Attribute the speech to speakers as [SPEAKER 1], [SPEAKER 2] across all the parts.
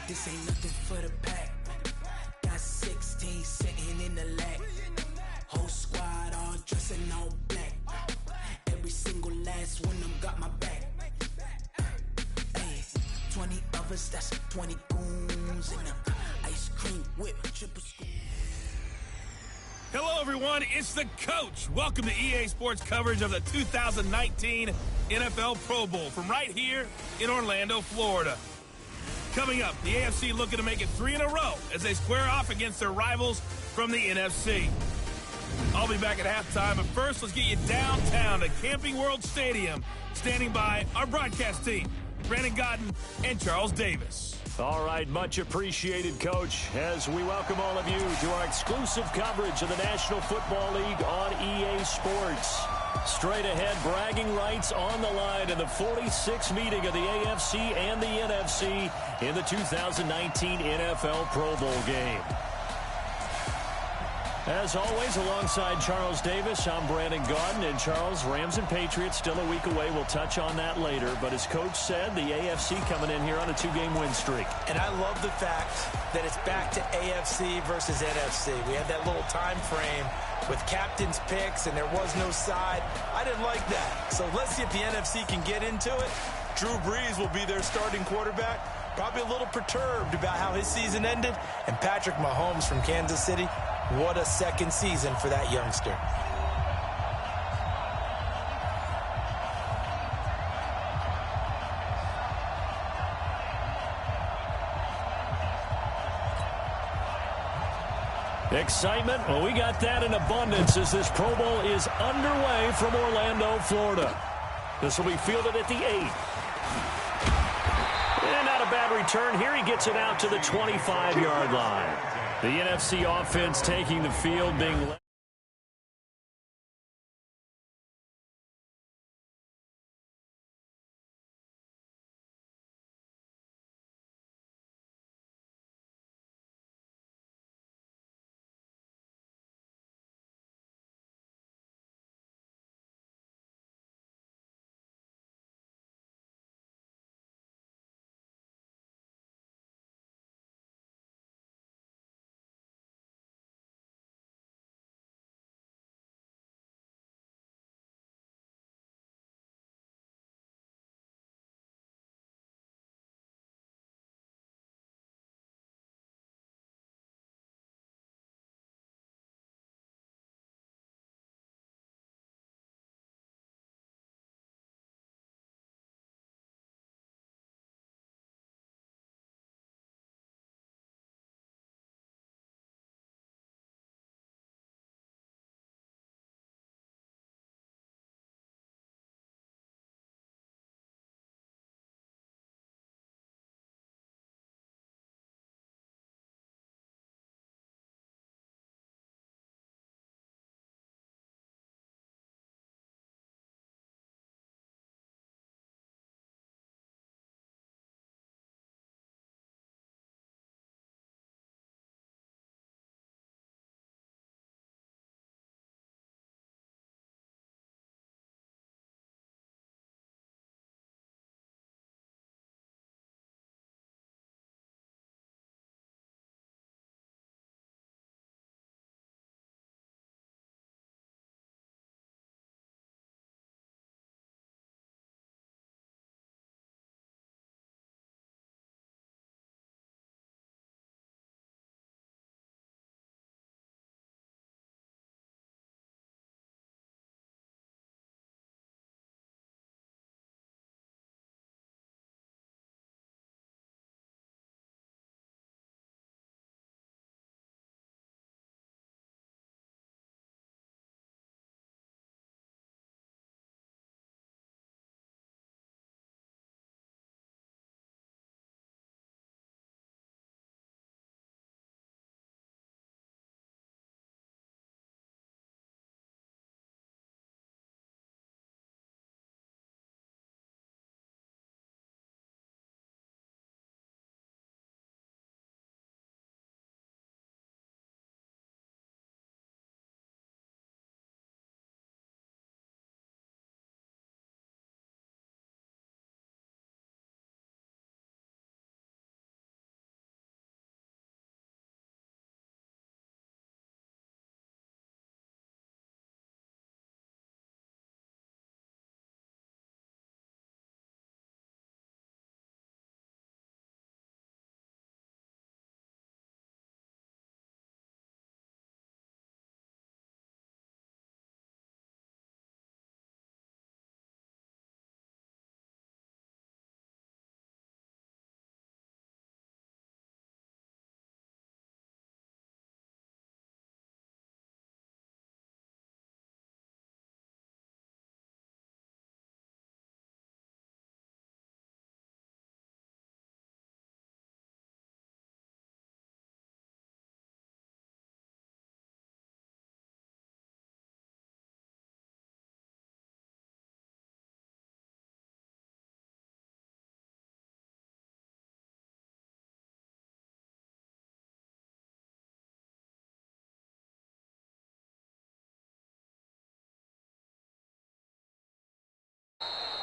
[SPEAKER 1] This ain't nothing for the pack. Got 16 sitting in the lag. Whole squad all dressing all black. Every single last one of them got my back. Hey, 20 of us, that's 20 goons in them. Ice cream whip, triple scoop.
[SPEAKER 2] Hello, everyone. It's the coach. Welcome to EA Sports coverage of the 2019 NFL Pro Bowl from right here in Orlando, Florida. Coming up, the AFC looking to make it 3 in a row as they square off against their rivals from the NFC. I'll be back at halftime, but first, let's get you downtown to Camping World Stadium. Standing by our broadcast team, Brandon Godden and Charles Davis.
[SPEAKER 3] All right, much appreciated, Coach, as we welcome all of you to our exclusive coverage of the National Football League on EA Sports. Straight ahead, bragging rights on the line in the 46th meeting of the AFC and the NFC in the 2019 NFL Pro Bowl game. As always, alongside Charles Davis, I'm Brandon Godden. And Charles, Rams and Patriots still a week away. We'll touch on that later. But as Coach said, the AFC coming in here on a 2-game win streak.
[SPEAKER 4] And I love the fact that it's back to AFC versus NFC. We had that little time frame with captain's picks, and there was no side. I didn't like that. So let's see if the NFC can get into it. Drew Brees will be their starting quarterback. Probably a little perturbed about how his season ended. And Patrick Mahomes from Kansas City, what a second season for that youngster.
[SPEAKER 3] Excitement, well, we got that in abundance as this Pro Bowl is underway from Orlando, Florida. This will be fielded at the 8. And not a bad return here. He gets it out to the 25-yard line. The NFC offense taking the field, being led.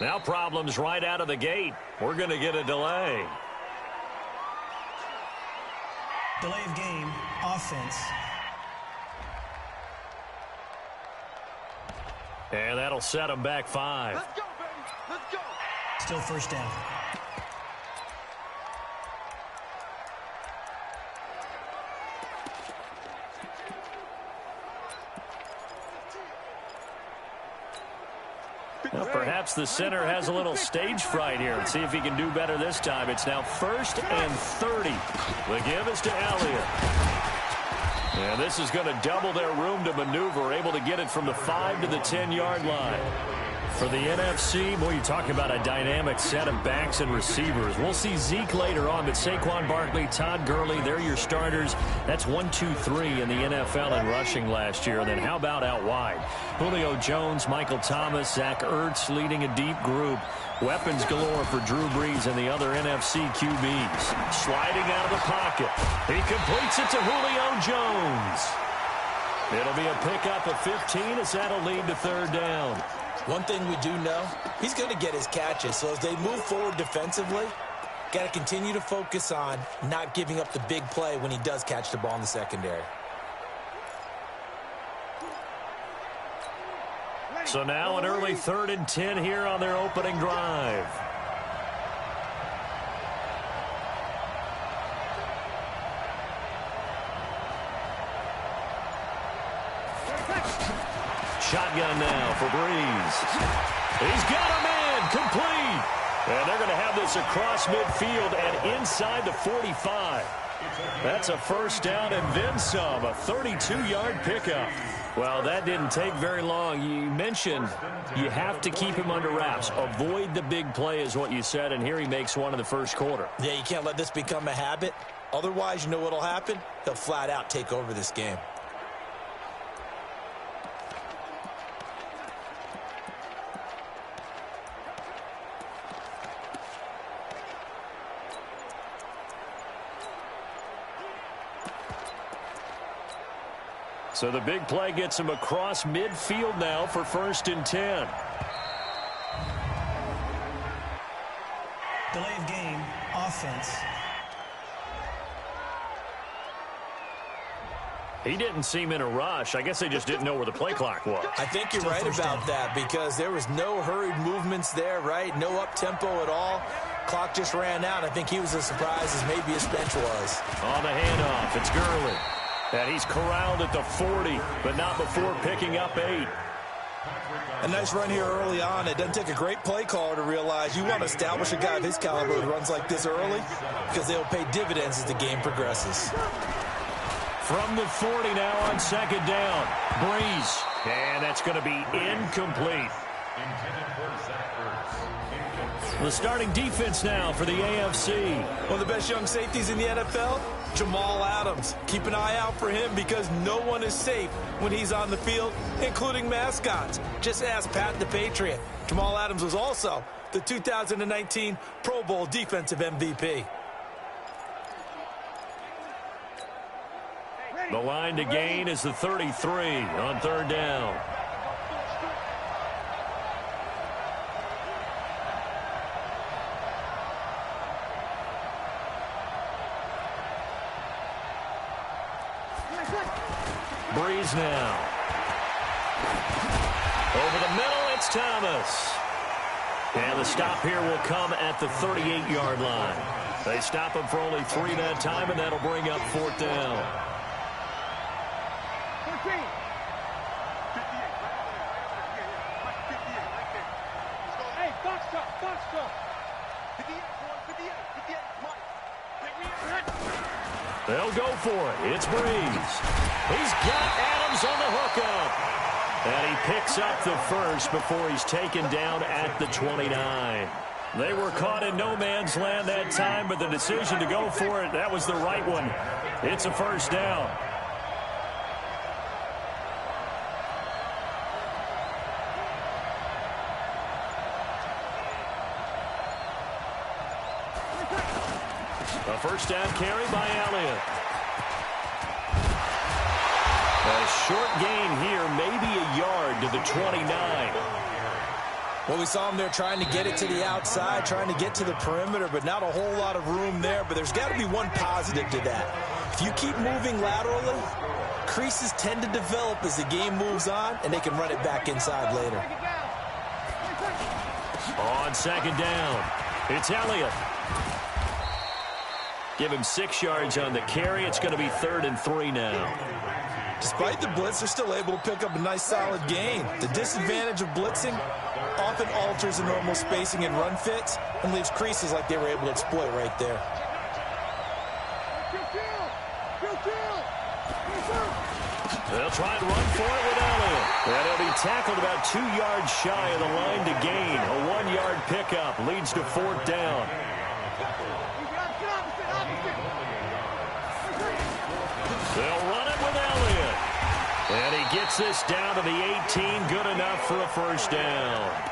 [SPEAKER 3] Now problems right out of the gate. We're going to get a delay.
[SPEAKER 5] Delay of game, offense.
[SPEAKER 3] And that'll set them back 5.
[SPEAKER 6] Let's go, baby. Let's go.
[SPEAKER 5] Still first down.
[SPEAKER 3] Well, perhaps the center has a little stage fright here. Let's see if he can do better this time. It's now 1st and 30. The give is to Elliott. And this is going to double their room to maneuver, able to get it from the 5 to the 10-yard line. For the NFC, boy, you talk about a dynamic set of backs and receivers. We'll see Zeke later on, but Saquon Barkley, Todd Gurley, they're your starters. That's 1, 2, 3 in the NFL in rushing last year. And then how about out wide? Julio Jones, Michael Thomas, Zach Ertz leading a deep group. Weapons galore for Drew Brees and the other NFC QBs. Sliding out of the pocket. He completes it to Julio Jones. It'll be a pickup of 15 as that'll lead to 3rd down.
[SPEAKER 4] One thing we do know, he's going to get his catches. So as they move forward defensively, got to continue to focus on not giving up the big play when he does catch the ball in the secondary.
[SPEAKER 3] So now an early 3rd and 10 here on their opening drive. Shotgun now for Brees. He's got a man complete. And they're going to have this across midfield and inside the 45. That's a 1st down and then some, a 32-yard pickup. Well, that didn't take very long. You mentioned you have to keep him under wraps. Avoid the big play is what you said, and here he makes one in the 1st quarter.
[SPEAKER 4] Yeah, you can't let this become a habit. Otherwise, you know what will happen? He'll flat out take over this game.
[SPEAKER 3] So the big play gets him across midfield now for 1st and 10.
[SPEAKER 5] Delay of game, offense.
[SPEAKER 3] He didn't seem in a rush. I guess they just didn't know where the play clock was.
[SPEAKER 4] I think you're right about that because there was no hurried movements there, right? No up-tempo at all. Clock just ran out. I think he was as surprised as maybe his bench was.
[SPEAKER 3] On the handoff, it's Gurley. And he's corralled at the 40, but not before picking up 8.
[SPEAKER 4] A nice run here early on. It doesn't take a great play caller to realize you want to establish a guy of his caliber who runs like this early because they'll pay dividends as the game progresses.
[SPEAKER 3] From the 40 now on 2nd down. Brees. And that's going to be incomplete. The starting defense now for the AFC.
[SPEAKER 4] One of the best young safeties in the NFL, Jamal Adams. Keep an eye out for him because no one is safe when he's on the field, including mascots. Just ask Pat the Patriot. Jamal Adams was also the 2019 Pro Bowl Defensive MVP.
[SPEAKER 3] The line to gain is the 33 on 3rd down. Brees now. Over the middle, it's Thomas. And the stop here will come at the 38-yard line. They stop him for only 3 that time, and that'll bring up 4th down.
[SPEAKER 6] 13. Hey, box top, box top. 58, 58,
[SPEAKER 3] They'll go for it. It's Brees. He's got Adams on the hookup. And he picks up the 1st before he's taken down at the 29. They were caught in no man's land that time, but the decision to go for it, that was the right one. It's a 1st down. A 1st down carry by Elliott. A short gain here, maybe a yard to the 29.
[SPEAKER 4] Well, we saw him there trying to get it to the outside, trying to get to the perimeter, but not a whole lot of room there. But there's got to be one positive to that. If you keep moving laterally, creases tend to develop as the game moves on, and they can run it back inside later.
[SPEAKER 3] On second down, it's Elliott. Give him 6 yards on the carry. It's going to be 3rd and 3 now.
[SPEAKER 4] Despite the blitz, they're still able to pick up a nice, solid gain. The disadvantage of blitzing often alters the normal spacing and run fits and leaves creases like they were able to exploit right there.
[SPEAKER 3] They'll try and run for it with Elliott. And he'll be tackled about 2 yards shy of the line to gain. A 1-yard pickup leads to 4th down. They'll run it with Elliott. And he gets this down to the 18. Good enough for a 1st down.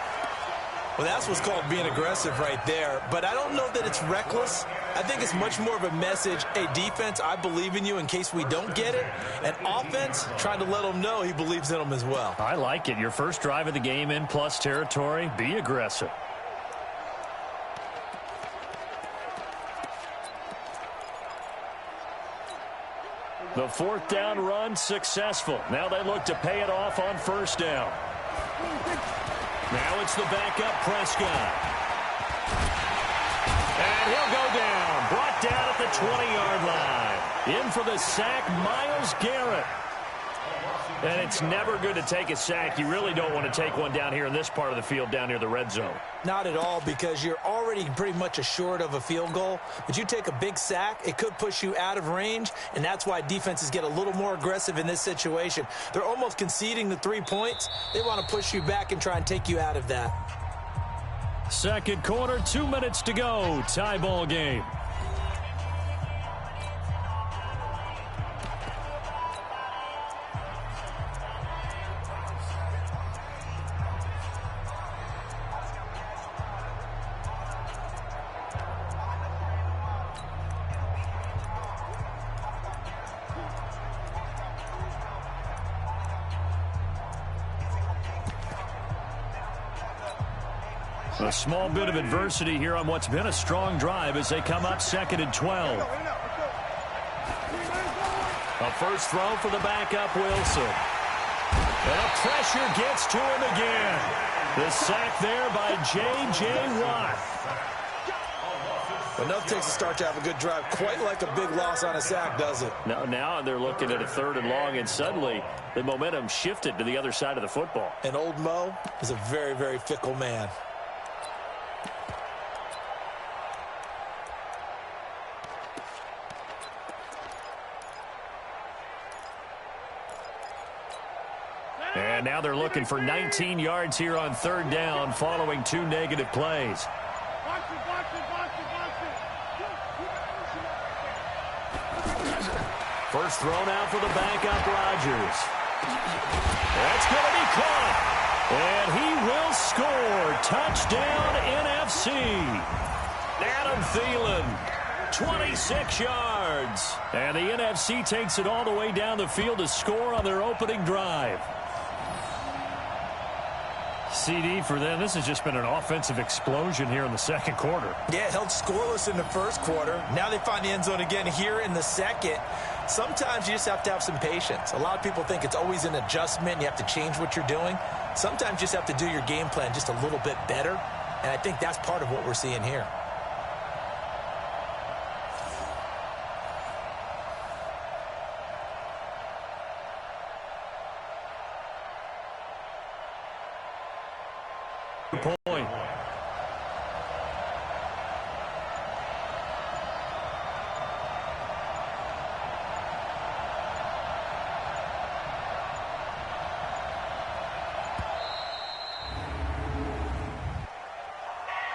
[SPEAKER 4] Well, that's what's called being aggressive right there. But I don't know that it's reckless. I think it's much more of a message, hey, defense, I believe in you in case we don't get it. And offense, trying to let them know he believes in them as well.
[SPEAKER 3] I like it. Your first drive of the game in plus territory, be aggressive. The 4th down run successful. Now they look to pay it off on 1st down. Now it's the backup Prescott. And he'll go down. Brought down at the 20-yard line. In for the sack, Myles Garrett. And it's never good to take a sack. You really don't want to take one down here in this part of the field down near the red zone.
[SPEAKER 4] Not at all, because you're already pretty much assured of a field goal. But you take a big sack, it could push you out of range, and that's why defenses get a little more aggressive in this situation. They're almost conceding the 3 points. They want to push you back and try and take you out of that.
[SPEAKER 3] Second quarter, 2 minutes to go. Tie ball game. A small bit of adversity here on what's been a strong drive as they come up 2nd and 12. A first throw for the backup Wilson. And a pressure gets to him again. The sack there by J.J. Watt.
[SPEAKER 4] Enough takes a start to have a good drive. Quite like a big loss on a sack, does it?
[SPEAKER 3] Now they're looking at a 3rd and long, and suddenly the momentum shifted to the other side of the football.
[SPEAKER 4] And old Mo is a very, very fickle man.
[SPEAKER 3] And now they're looking for 19 yards here on 3rd down following 2 negative plays. First thrown out for the backup Rodgers. That's going to be caught. And he will score. Touchdown NFC. Adam Thielen, 26 yards. And the NFC takes it all the way down the field to score on their opening drive. CD for them. This has just been an offensive explosion here in the second quarter.
[SPEAKER 4] Yeah, held scoreless in the first quarter. Now they find the end zone again here in the second. Sometimes you just have to have some patience. A lot of people think it's always an adjustment. You have to change what you're doing. Sometimes you just have to do your game plan just a little bit better. And I think that's part of what we're seeing here.
[SPEAKER 3] Point.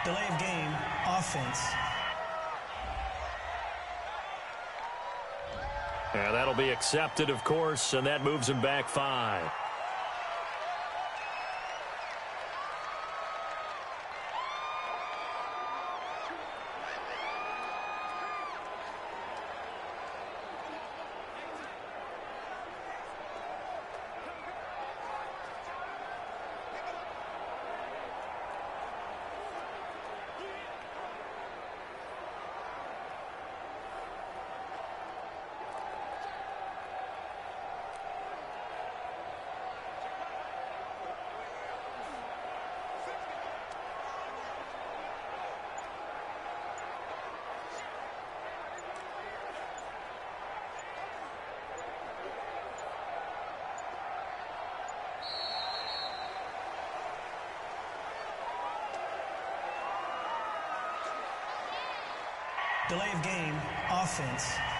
[SPEAKER 5] Delay of game, offense.
[SPEAKER 3] And that'll be accepted, of course, and that moves him back 5.
[SPEAKER 5] delay of game, offense.